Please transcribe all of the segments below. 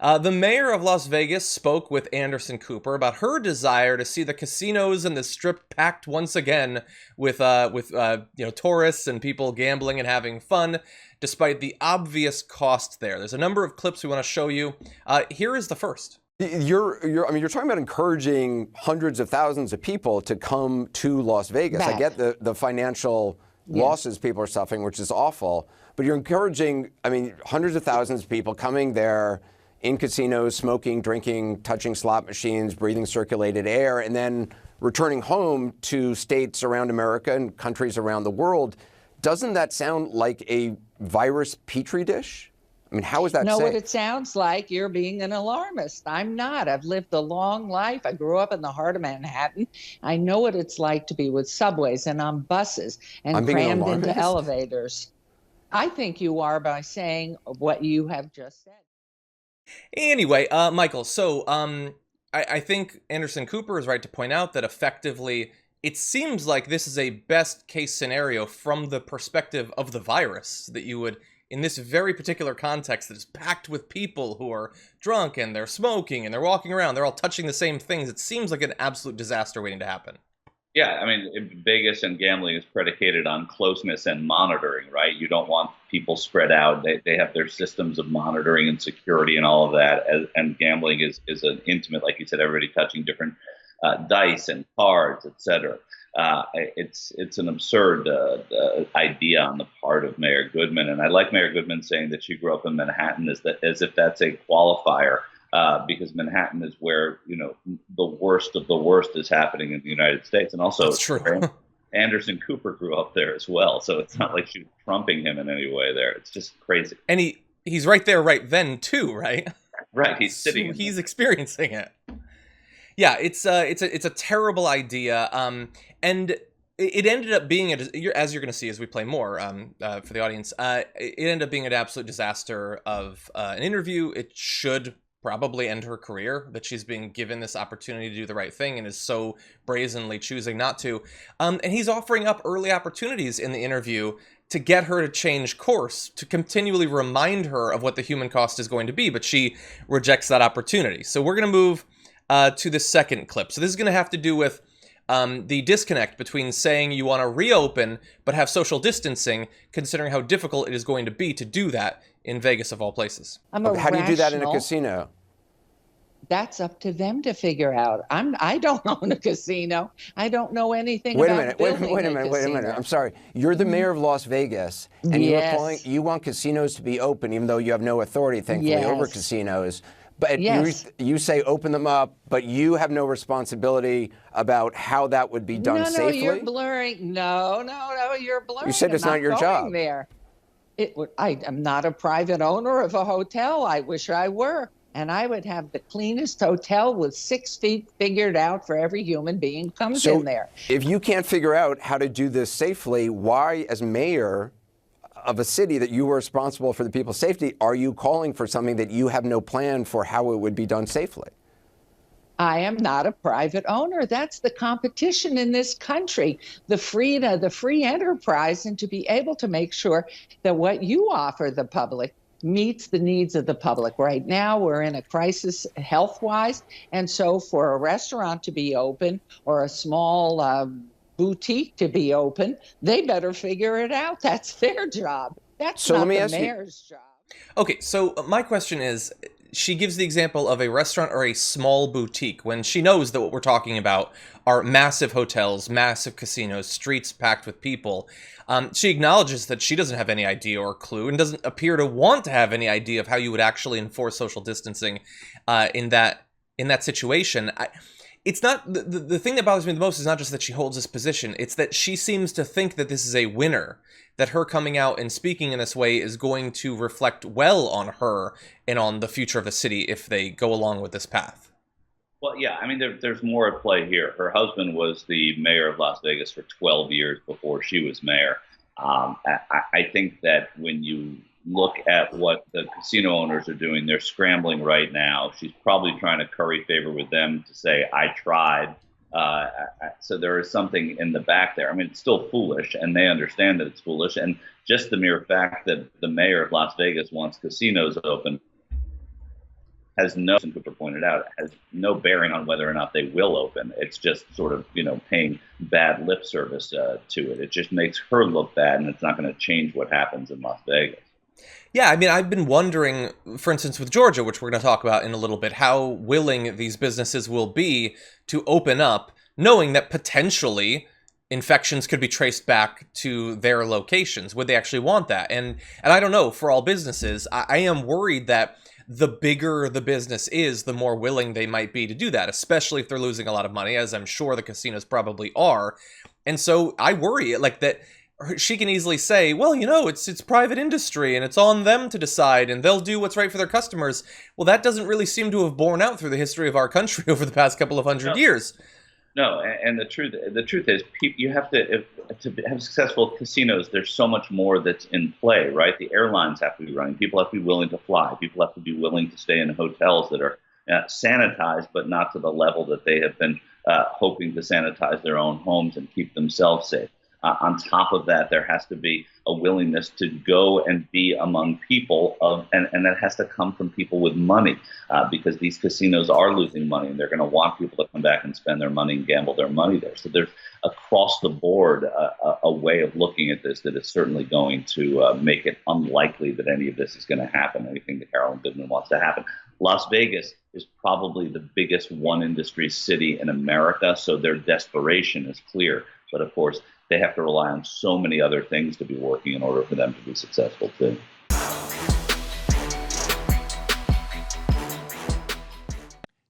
The mayor of Las Vegas spoke with Anderson Cooper about her desire to see the casinos and the strip packed once again with tourists and people gambling and having fun, despite the obvious cost there. There's a number of clips we want to show you. Here is the first. You're talking about encouraging hundreds of thousands of people to come to Las Vegas. I get the financial losses people are suffering, which is awful, but you're encouraging, hundreds of thousands of people coming there in casinos, smoking, drinking, touching slot machines, breathing circulated air, and then returning home to states around America and countries around the world. Doesn't that sound like a virus petri dish? How is that safe? What it sounds like? You're being an alarmist. I'm not. I've lived a long life. I grew up in the heart of Manhattan. I know what it's like to be with subways and on buses and crammed into elevators. I think you are by saying what you have just said. Anyway, Michael, so I think Anderson Cooper is right to point out that effectively it seems like this is a best case scenario from the perspective of the virus, that you would, in this very particular context that is packed with people who are drunk and they're smoking and they're walking around, they're all touching the same things. It seems like an absolute disaster waiting to happen. Yeah, Vegas and gambling is predicated on closeness and monitoring, right? You don't want people spread out. They have their systems of monitoring and security and all of that. And gambling is an intimate, like you said, everybody touching different dice and cards, etc. It's an absurd idea on the part of Mayor Goodman, and I like Mayor Goodman saying that she grew up in Manhattan as if that's a qualifier, because Manhattan is where the worst of the worst is happening in the United States, and also that's true. Anderson Cooper grew up there as well, so it's not like she's trumping him in any way there. It's just crazy, and he's right there right then too, right? Right, he's sitting. So he's experiencing it. Yeah, it's a terrible idea, and it ended up being, as you're going to see as we play more for the audience, it ended up being an absolute disaster of an interview. It should probably end her career, that she's being given this opportunity to do the right thing and is so brazenly choosing not to. And he's offering up early opportunities in the interview to get her to change course, to continually remind her of what the human cost is going to be, but she rejects that opportunity. So we're going to move to the second clip. So this is going to have to do with the disconnect between saying you want to reopen but have social distancing, considering how difficult it is going to be to do that in Vegas, of all places. How do you do that in a casino? That's up to them to figure out. I don't own a casino. I don't know anything about building Wait a minute. I'm sorry. You're the mayor of Las Vegas, and you want casinos to be open, even though you have no authority, thankfully, over casinos. But you say open them up, but you have no responsibility about how that would be done safely? No, you're blurring. No, you're blurring. You said it's not your job. There. I am not a private owner of a hotel. I wish I were. And I would have the cleanest hotel with 6 feet figured out for every human being who comes in there. If you can't figure out how to do this safely, why, as mayor of a city that you are responsible for the people's safety, are you calling for something that you have no plan for how it would be done safely? I am not a private owner. That's the competition in this country, the free enterprise, and to be able to make sure that what you offer the public meets the needs of the public. Right now, we're in a crisis health-wise, and so for a restaurant to be open or a small boutique to be open, they better figure it out. That's their job. That's not the mayor's job. Okay, so my question is, she gives the example of a restaurant or a small boutique when she knows that what we're talking about are massive hotels, massive casinos, streets packed with people. She acknowledges that she doesn't have any idea or clue and doesn't appear to want to have any idea of how you would actually enforce social distancing in that situation. It's not the thing that bothers me the most is not just that she holds this position. It's that she seems to think that this is a winner, that her coming out and speaking in this way is going to reflect well on her and on the future of the city if they go along with this path. Well, yeah, there's more at play here. Her husband was the mayor of Las Vegas for 12 years before she was mayor. I think that when you look at what the casino owners are doing, they're scrambling right now. She's probably trying to curry favor with them to say, I tried. So there is something in the back there. It's still foolish, and they understand that it's foolish. And just the mere fact that the mayor of Las Vegas wants casinos open has no, as Cooper pointed out, has no bearing on whether or not they will open. It's just sort of, paying bad lip service to it. It just makes her look bad, and it's not going to change what happens in Las Vegas. Yeah, I mean, I've been wondering, for instance, with Georgia, which we're going to talk about in a little bit, how willing these businesses will be to open up, knowing that potentially infections could be traced back to their locations. Would they actually want that? And I don't know, for all businesses, I am worried that the bigger the business is, the more willing they might be to do that, especially if they're losing a lot of money, as I'm sure the casinos probably are. And so I worry, like, that she can easily say, well, it's private industry and it's on them to decide and they'll do what's right for their customers. Well, that doesn't really seem to have borne out through the history of our country over the past couple of hundred years. No, and the truth is, you have to have successful casinos. There's so much more that's in play, right? The airlines have to be running. People have to be willing to fly. People have to be willing to stay in hotels that are sanitized, but not to the level that they have been hoping to sanitize their own homes and keep themselves safe. On top of that, there has to be a willingness to go and be among people and that has to come from people with money, because these casinos are losing money and they're going to want people to come back and spend their money and gamble their money there. So there's across the board a way of looking at this that is certainly going to make it unlikely that any of this is going to happen, anything that Carolyn Goodman wants to happen. Las Vegas is probably the biggest one industry city in America, so their desperation is clear. But of course, they have to rely on so many other things to be working in order for them to be successful too.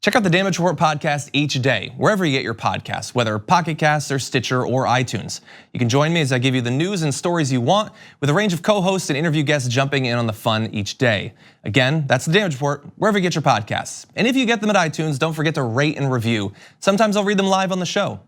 Check out the Damage Report podcast each day, wherever you get your podcasts, whether Pocket Casts or Stitcher or iTunes. You can join me as I give you the news and stories you want, with a range of co-hosts and interview guests jumping in on the fun each day. Again, that's the Damage Report, wherever you get your podcasts. And if you get them at iTunes, don't forget to rate and review. Sometimes I'll read them live on the show.